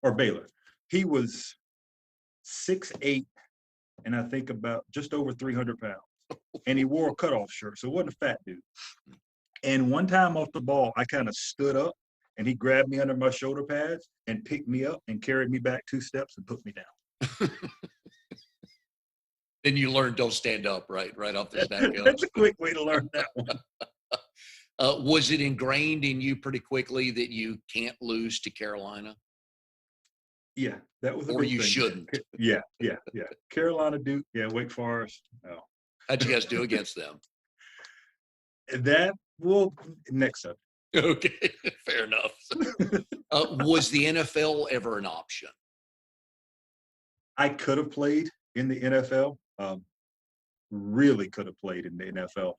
B: or Baylor. He was 6'8", and I think about just over 300 pounds. And he wore a cutoff shirt, so it wasn't a fat dude. And one time off the ball, I kind of stood up, and he grabbed me under my shoulder pads and picked me up and carried me back 2 steps and put me down.
A: Then you learn don't stand up, right off the snap.
B: That's a quick way to learn that one.
A: Was it ingrained in you pretty quickly that you can't lose to Carolina?
B: Yeah, that was a
A: or
B: big
A: you
B: thing.
A: shouldn't.
B: Yeah. Carolina, Duke, yeah, Wake Forest. No.
A: How'd you guys do against them?
B: That will next up.
A: Okay, fair enough. Was the NFL ever an option?
B: I could have played in the NFL. Really could have played in the NFL.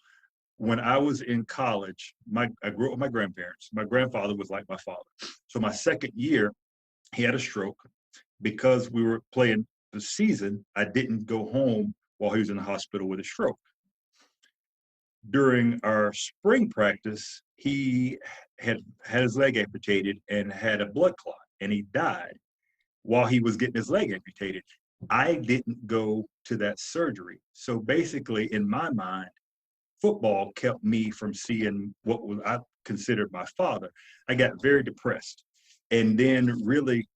B: When I was in college, I grew up with my grandparents. My grandfather was like my father. So my second year, he had a stroke. Because we were playing the season, I didn't go home while he was in the hospital with a stroke. During our spring practice, he had his leg amputated and had a blood clot, and he died while he was getting his leg amputated. I didn't go to that surgery. So basically, in my mind, football kept me from seeing what I considered my father. I got very depressed and then really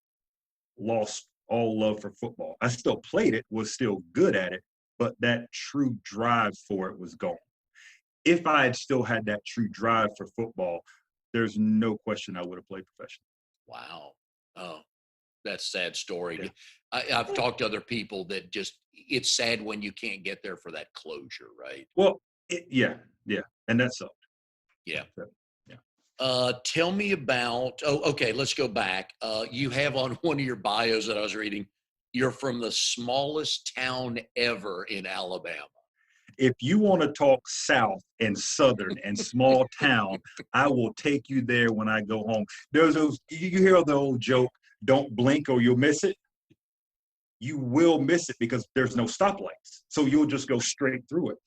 B: lost all love for football. I still played it, was still good at it, but that true drive for it was gone. If I had still had that true drive for football, there's no question I would have played professionally.
A: Wow. Oh, that's a sad story.
B: Yeah.
A: I've talked to other people that just, it's sad when you can't get there for that closure, right?
B: Well, yeah. And that sucked.
A: Yeah.
B: Yeah.
A: Tell me about, okay, let's go back. You have on one of your bios that I was reading, you're from the smallest town ever in Alabama.
B: If you want to talk South and Southern and small town, I will take you there when I go home. There's those, you hear the old joke, don't blink or you'll miss it. You will miss it because there's no stoplights. So you'll just go straight through it.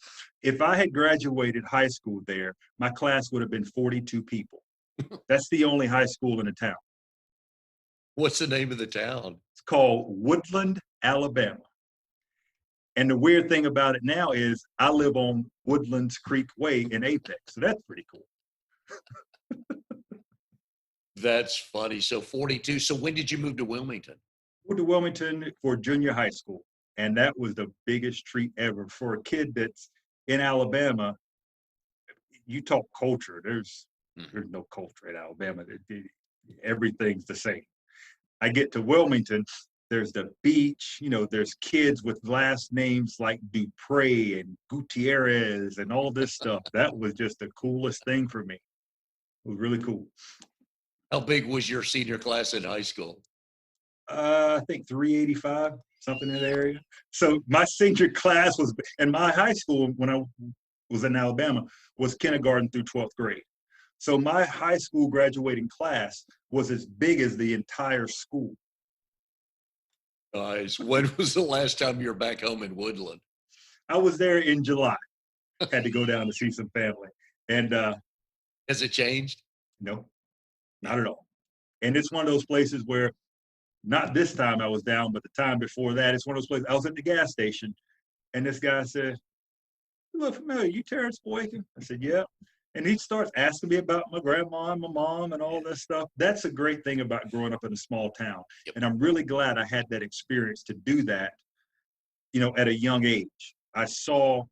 B: If I had graduated high school there, my class would have been 42 people. That's the only high school in the town.
A: What's the name of the town?
B: It's called Woodland, Alabama. And the weird thing about it now is I live on Woodlands Creek Way in Apex. So that's pretty cool.
A: That's funny. So 42. So when did you move to Wilmington?
B: Moved to Wilmington for junior high school. And that was the biggest treat ever for a kid that's in Alabama. You talk culture. There's no culture in Alabama. Everything's the same. I get to Wilmington. There's the beach, there's kids with last names like Dupre and Gutierrez and all this stuff. That was just the coolest thing for me. It was really cool.
A: How big was your senior class in high school?
B: I think 385, something in that area. So my senior class was, and my high school when I was in Alabama was kindergarten through 12th grade. So my high school graduating class was as big as the entire school.
A: Nice. When was the last time you were back home in Woodland?
B: I was there in July. Had to go down to see some family. And
A: has it changed?
B: No, not at all. And it's one of those places where, not this time I was down, but the time before that, it's one of those places. I was at the gas station, and this guy said, "You look familiar. You Terrence Boykin?" I said, "Yeah." And he starts asking me about my grandma and my mom and all this stuff. That's a great thing about growing up in a small town. Yep. And I'm really glad I had that experience to do that, at a young age. I saw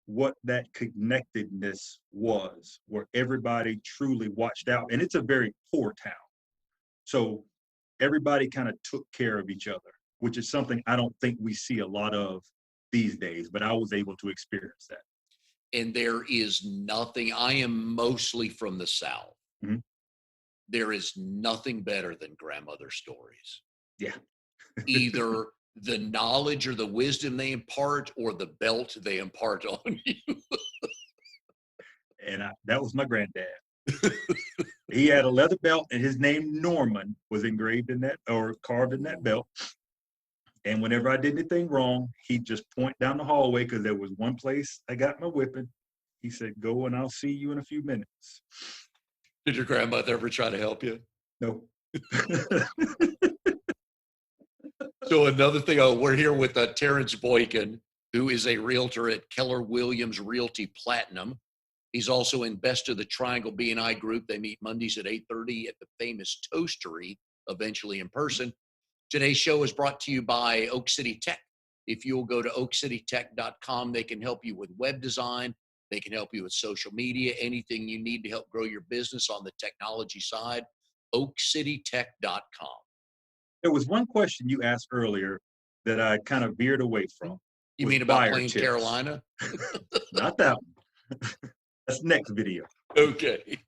B: what that connectedness was, where everybody truly watched out. And it's a very poor town. So everybody kind of took care of each other, which is something I don't think we see a lot of these days, but I was able to experience that.
A: And there is nothing, I am mostly from the South. Mm-hmm. There is nothing better than grandmother stories.
B: Yeah.
A: Either the knowledge or the wisdom they impart or the belt they impart on you.
B: And that was my granddad. He had a leather belt, and his name Norman was engraved in that or carved in that belt. And whenever I did anything wrong, he'd just point down the hallway because there was one place I got my whipping. He said, "Go, and I'll see you in a few minutes."
A: Did your grandmother ever try to help you?
B: No.
A: So another thing, we're here with Terrence Boykin, who is a realtor at Keller Williams Realty Platinum. He's also in Best of the Triangle BNI group. They meet Mondays at 8:30 at the famous Toastery, eventually in person. Today's show is brought to you by Oak City Tech. If you'll go to oakcitytech.com, they can help you with web design. They can help you with social media, anything you need to help grow your business on the technology side, oakcitytech.com.
B: There was one question you asked earlier that I kind of veered away from.
A: You
B: Was
A: mean about
B: buyer
A: Plains,
B: tips.
A: Carolina?
B: Not that one. That's next video.
A: Okay.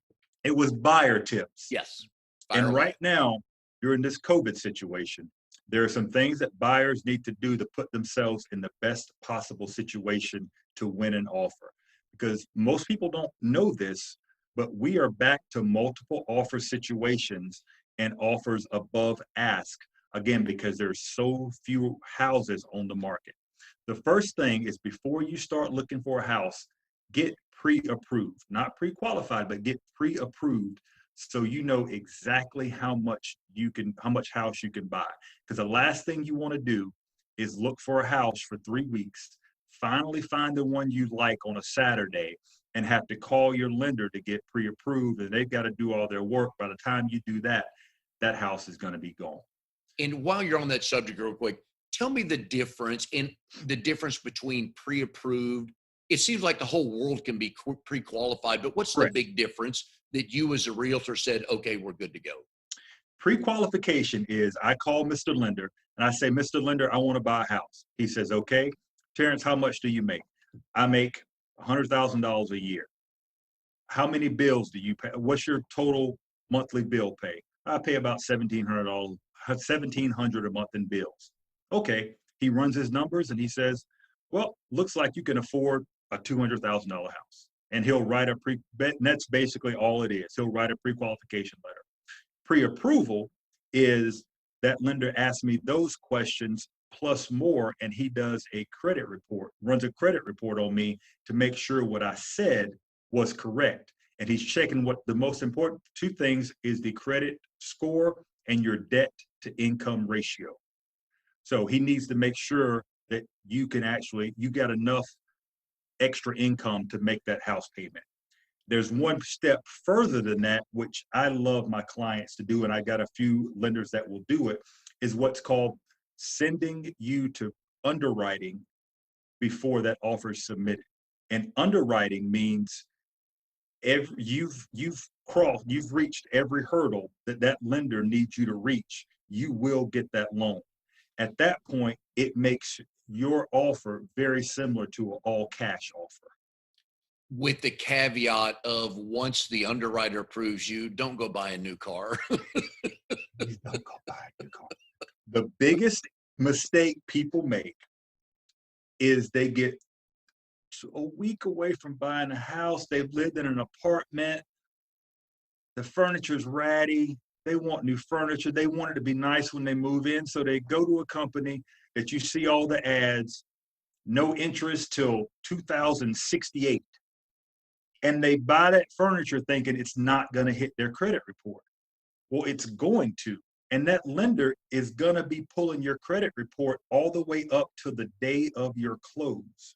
B: It was buyer tips.
A: Yes.
B: And right now, during this COVID situation, there are some things that buyers need to do to put themselves in the best possible situation to win an offer. Because most people don't know this, but we are back to multiple offer situations and offers above ask, again, because there's so few houses on the market. The first thing is, before you start looking for a house, get pre-approved, not pre-qualified, but get pre-approved, so you know exactly how much house you can buy. Because the last thing you want to do is look for a house for 3 weeks, finally find the one you like on a Saturday, and have to call your lender to get pre-approved, and they've got to do all their work. By the time you do that, that house is going to be gone.
A: And while you're on that subject real quick, tell me the difference between pre-approved. It seems like the whole world can be pre-qualified, but what's
B: Correct.
A: the big difference that you as a realtor said, okay, we're good to go?
B: Pre-qualification is, I call Mr. Lender and I say, "Mr. Lender, I want to buy a house." He says, "Okay, Terrence, how much do you make?" "I make $100,000 a year." "How many bills do you pay? What's your total monthly bill pay?" "I pay about $1,700, $1,700 a month in bills." Okay. He runs his numbers and he says, "Well, looks like you can afford a $200,000 house." And he'll write that's basically all it is. He'll write a pre-qualification letter. Pre-approval is that lender asks me those questions plus more, and he does a credit report, runs a credit report on me to make sure what I said was correct. And he's checking what the most important two things is: the credit score and your debt to income ratio. So he needs to make sure that you got enough extra income to make that house payment. There's one step further than that, which I love my clients to do, and I got a few lenders that will do it, is what's called sending you to underwriting before that offer is submitted. And underwriting means you've reached every hurdle that lender needs you to reach. You will get that loan. At that point, it makes your offer very similar to an all cash offer.
A: With the caveat of, once the underwriter approves you, don't go buy a new car.
B: Please don't go buy a new car. The biggest mistake people make is they get a week away from buying a house. They've lived in an apartment. The furniture's ratty. They want new furniture. They want it to be nice when they move in. So they go to a company that you see all the ads, no interest till 2068. And they buy that furniture thinking it's not going to hit their credit report. Well, it's going to. And that lender is going to be pulling your credit report all the way up to the day of your close.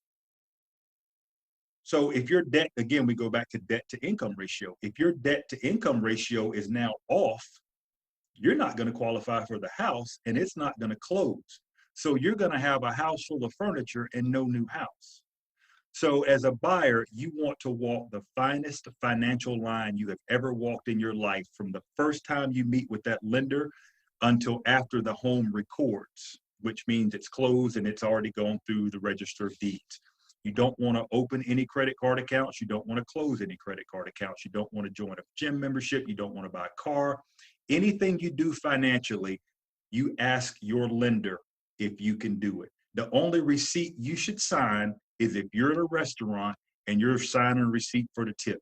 B: So if your debt, again, we go back to debt to income ratio. If your debt to income ratio is now off, you're not going to qualify for the house, and it's not going to close. So you're going to have a house full of furniture and no new house. So as a buyer, you want to walk the finest financial line you have ever walked in your life, from the first time you meet with that lender until after the home records, which means it's closed and it's already gone through the register of deeds. You don't want to open any credit card accounts. You don't want to close any credit card accounts. You don't want to join a gym membership. You don't want to buy a car. Anything you do financially, you ask your lender if you can do it. The only receipt you should sign is if you're at a restaurant and you're signing a receipt for the tip.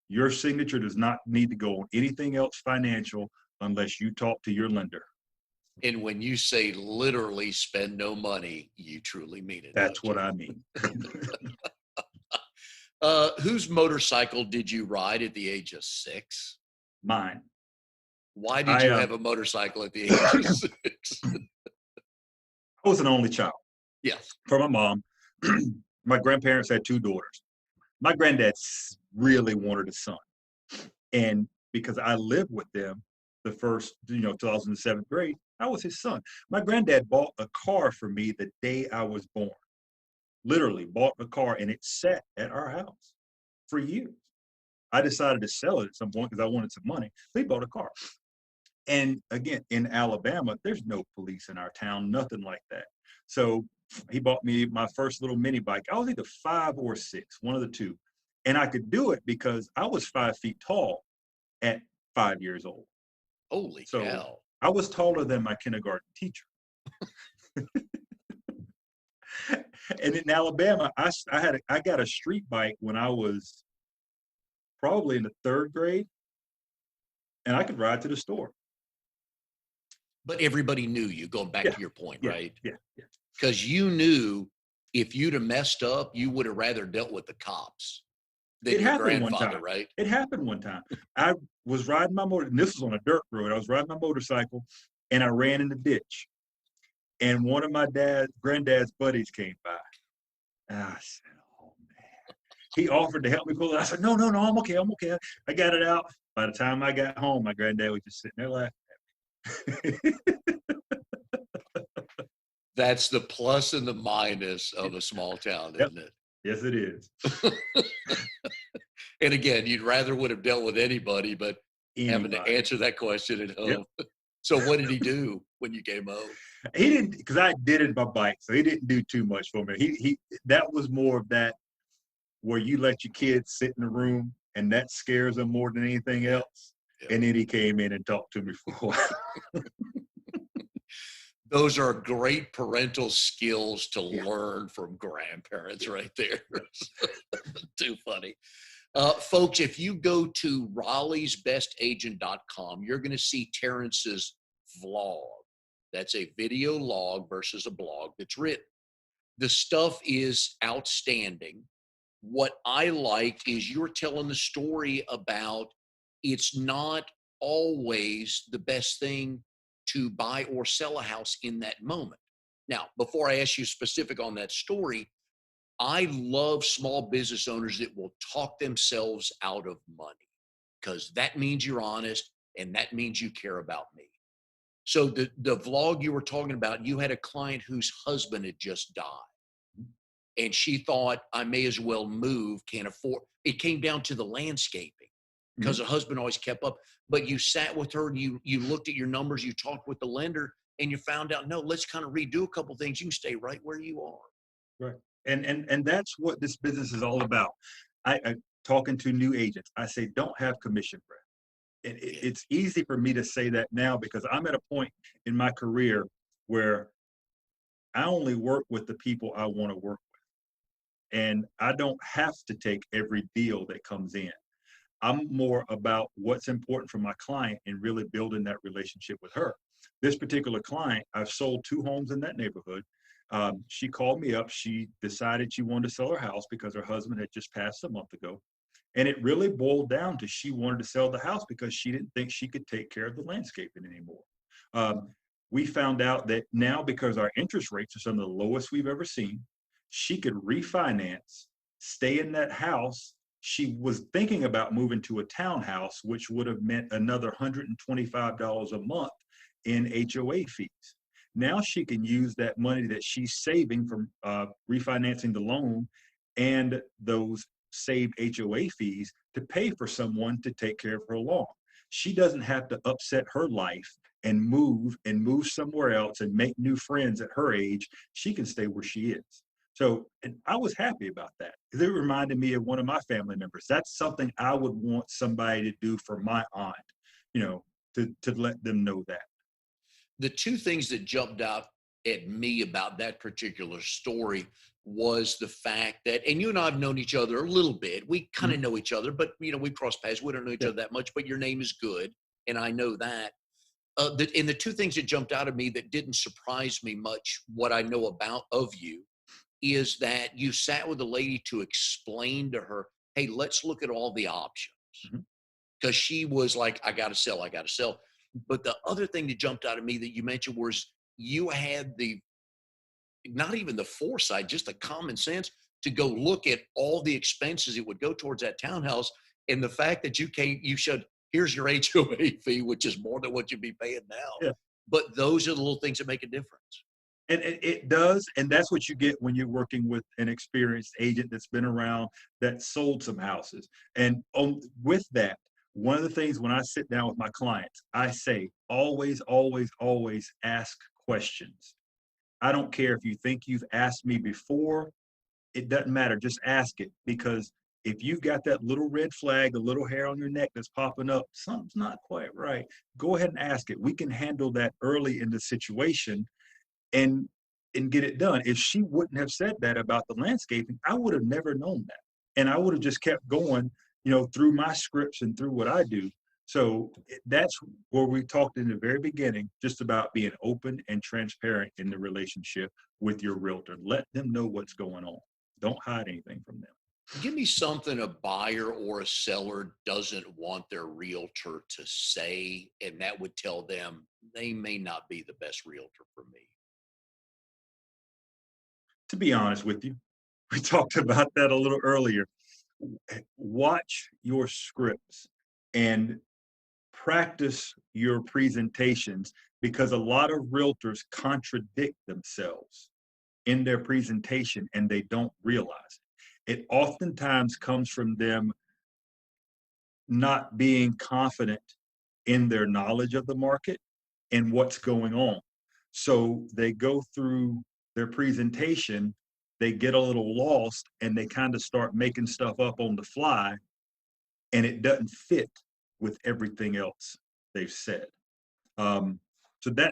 B: Your signature does not need to go on anything else financial unless you talk to your lender.
A: And when you say literally spend no money, you truly mean it.
B: That's what I mean.
A: Whose motorcycle did you ride at the age of 6?
B: Mine.
A: Why did you have a motorcycle at the age of 6?
B: I was an only child.
A: Yes.
B: For my mom. My grandparents had 2 daughters. My granddad really wanted a son. And because I lived with them the first, till I was in the 7th grade, I was his son. My granddad bought a car for me the day I was born. Literally bought a car, and it sat at our house for years. I decided to sell it at some point because I wanted some money. They bought a car. And again, in Alabama, there's no police in our town, nothing like that. So he bought me my first little mini bike. I was either 5 or 6, one of the two. And I could do it because I was 5 feet tall at 5 years old.
A: Holy cow.
B: I was taller than my kindergarten teacher. And in Alabama, I got a street bike when I was probably in the 3rd grade, and I could ride to the store.
A: But everybody knew you, going back to your point, right?
B: Yeah.
A: Because you knew if you'd have messed up, you would have rather dealt with the cops than your grandfather, right?
B: It happened one time. I was riding my motor, and this was on a dirt road. I was riding my motorcycle, and I ran in the ditch. And one of my granddad's buddies came by. And I said, oh, man. He offered to help me pull it. I said, no, I'm okay. I got it out. By the time I got home, my granddad was just sitting there laughing at me.
A: That's the plus and the minus of a small town, isn't it?
B: Yes, it is.
A: And again, you'd rather would have dealt with anybody, but having to answer that question at home. Yep. So what did he do when you came home?
B: He didn't, because I did it by bike, so he didn't do too much for me. He that was more of that where you let your kids sit in the room and that scares them more than anything else. Yep. And then he came in and talked to me for a while.
A: Those are great parental skills to learn from grandparents right there. Too funny. Folks, if you go to Raleigh'sBestAgent.com, you're going to see Terrence's vlog. That's a video log versus a blog that's written. The stuff is outstanding. What I like is you're telling the story about it's not always the best thing to buy or sell a house in that moment. Now, before I ask you specific on that story, I love small business owners that will talk themselves out of money, because that means you're honest and that means you care about me. So the vlog you were talking about, you had a client whose husband had just died, and she thought, I may as well move, can't afford. It came down to the landscaping because her husband always kept up. But you sat with her and you looked at your numbers, you talked with the lender, and you found out, no, let's kind of redo a couple of things. You can stay right where you are.
B: Right. And that's what this business is all about. I talking to new agents, I say, don't have commission breath. And it's easy for me to say that now because I'm at a point in my career where I only work with the people I want to work with. And I don't have to take every deal that comes in. I'm more about what's important for my client and really building that relationship with her. This particular client, I've sold 2 homes in that neighborhood. She called me up. She decided she wanted to sell her house because her husband had just passed a month ago. And it really boiled down to she wanted to sell the house because she didn't think she could take care of the landscaping anymore. We found out that now, because our interest rates are some of the lowest we've ever seen, she could refinance, stay in that house. She was thinking about moving to a townhouse, which would have meant another $125 a month in HOA fees. Now she can use that money that she's saving from refinancing the loan and those saved HOA fees to pay for someone to take care of her lawn. She doesn't have to upset her life and move somewhere else and make new friends at her age. She can stay where she is. So, and I was happy about that because it reminded me of one of my family members. That's something I would want somebody to do for my aunt, to let them know that.
A: The two things that jumped out at me about that particular story was the fact that, and you and I have known each other a little bit. We kind of
B: Mhm.
A: know each other, but we cross paths. We don't know each
B: Yeah.
A: other that much, but your name is good, and I know that. And the two things that jumped out at me that didn't surprise me much, what I know about of you, is that you sat with a lady to explain to her, hey, let's look at all the options.
B: Mhm.
A: Because she was like, I got to sell, I got to sell. But the other thing that jumped out at me that you mentioned was you had the, not even the foresight, just the common sense to go look at all the expenses it would go towards that townhouse. And the fact that you showed, here's your HOA fee, which is more than what you'd be paying now.
B: Yeah.
A: But those are the little things that make a difference.
B: And it does, and that's what you get when you're working with an experienced agent that's been around, that sold some houses. And with that, one of the things when I sit down with my clients, I say, always, always, always ask questions. I don't care if you think you've asked me before, it doesn't matter. Just ask it, because if you've got that little red flag, a little hair on your neck that's popping up, something's not quite right. Go ahead and ask it. We can handle that early in the situation and get it done. If she wouldn't have said that about the landscaping, I would have never known that. And I would have just kept going, through my scripts and through what I do. So that's where we talked in the very beginning, just about being open and transparent in the relationship with your realtor. Let them know what's going on. Don't hide anything from them.
A: Give me something a buyer or a seller doesn't want their realtor to say, and that would tell them they may not be the best realtor for me.
B: To be honest with you, we talked about that a little earlier. Watch your scripts and practice your presentations, because a lot of realtors contradict themselves in their presentation and they don't realize it. It oftentimes comes from them not being confident in their knowledge of the market and what's going on. So they go through their presentation, they get a little lost, and they kind of start making stuff up on the fly, and it doesn't fit with everything else they've said. So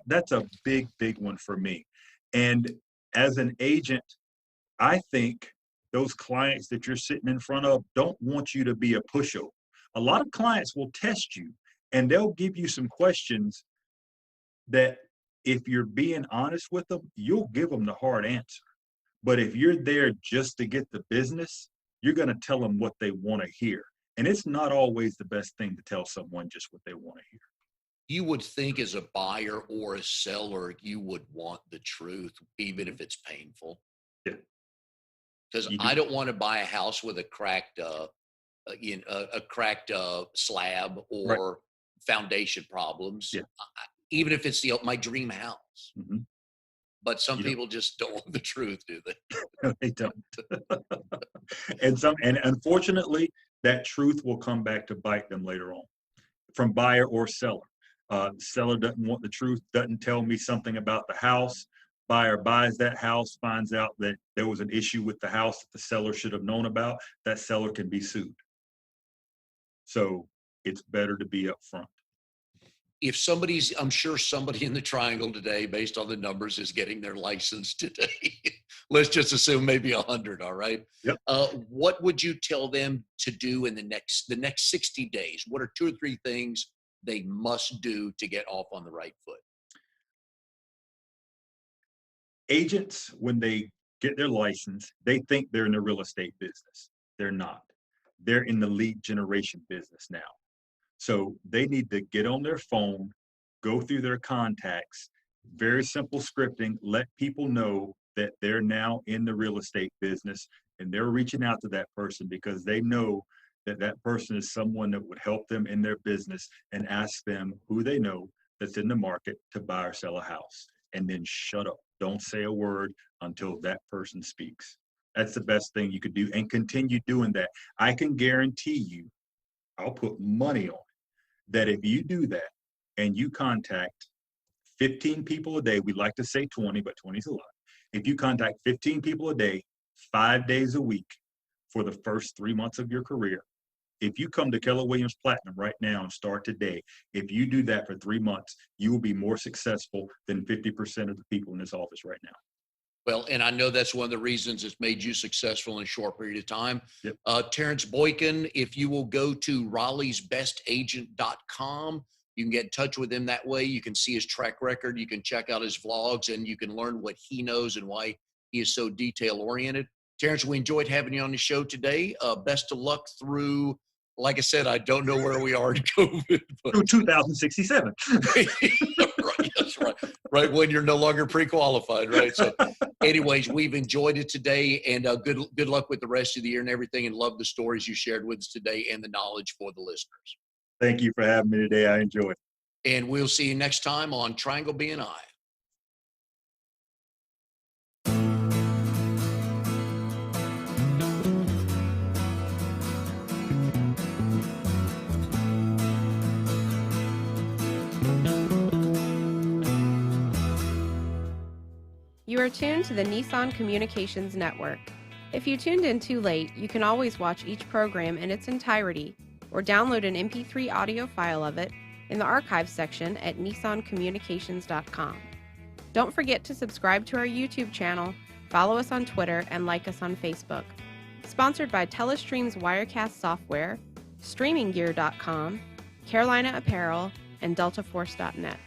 B: that's a big, big one for me. And as an agent, I think those clients that you're sitting in front of don't want you to be a pushover. A lot of clients will test you, and they'll give you some questions that, if you're being honest with them, you'll give them the hard answer. But if you're there just to get the business, you're going to tell them what they want to hear. And it's not always the best thing to tell someone just what they want to hear.
A: You would think as a buyer or a seller, you would want the truth, even if it's painful.
B: Yeah,
A: Because
B: you do.
A: I don't want to buy a house with a cracked, a cracked slab
B: Right.
A: or foundation problems,
B: Yeah.
A: even if it's my dream house.
B: Hmm.
A: But some
B: You don't.
A: people just don't want the truth, do they?
B: They don't. And unfortunately, that truth will come back to bite them later on, from buyer or seller. Seller doesn't want the truth, doesn't tell me something about the house. Buyer buys that house, finds out that there was an issue with the house that the seller should have known about. That seller can be sued. So it's better to be upfront.
A: I'm sure somebody in the triangle today, based on the numbers, is getting their license today. Let's just assume maybe 100. All right.
B: Yep.
A: What would you tell them to do in the next 60 days? What are 2 or 3 things they must do to get off on the right foot?
B: Agents, when they get their license, they think they're in the real estate business. They're not. They're in the lead generation business now. So they need to get on their phone, go through their contacts, very simple scripting, let people know that they're now in the real estate business, and they're reaching out to that person because they know that that person is someone that would help them in their business, and ask them who they know that's in the market to buy or sell a house. And then shut up. Don't say a word until that person speaks. That's the best thing you could do, and continue doing that. I can guarantee you, I'll put money on that if you do that and you contact 15 people a day, we like to say 20, but 20 is a lot. If you contact 15 people a day, 5 days a week for the first 3 months of your career, If you come to Keller Williams Platinum right now and start today, if you do that for 3 months, you will be more successful than 50% of the people in this office right now.
A: Well, and I know that's one of the reasons it's made you successful in a short period of time.
B: Yep.
A: Terrence Boykin, if you will go to Raleigh'sBestAgent.com, you can get in touch with him that way. You can see his track record. You can check out his vlogs, and you can learn what he knows and why he is so detail oriented. Terrence, we enjoyed having you on the show today. Best of luck through, like I said, I don't know where we are in COVID. But
B: Through 2067.
A: right, that's right. Right when you're no longer pre-qualified, right? So anyways, we've enjoyed it today, and good luck with the rest of the year and everything, and love the stories you shared with us today and the knowledge for the listeners.
B: Thank you for having me today. I enjoyed it.
A: And we'll see you next time on Triangle BNI.
C: You are tuned to the Nissan Communications Network. If you tuned in too late, you can always watch each program in its entirety or download an MP3 audio file of it in the archives section at nissancommunications.com. Don't forget to subscribe to our YouTube channel, follow us on Twitter, and like us on Facebook. Sponsored by Telestream's Wirecast software, StreamingGear.com, Carolina Apparel, and DeltaForce.net.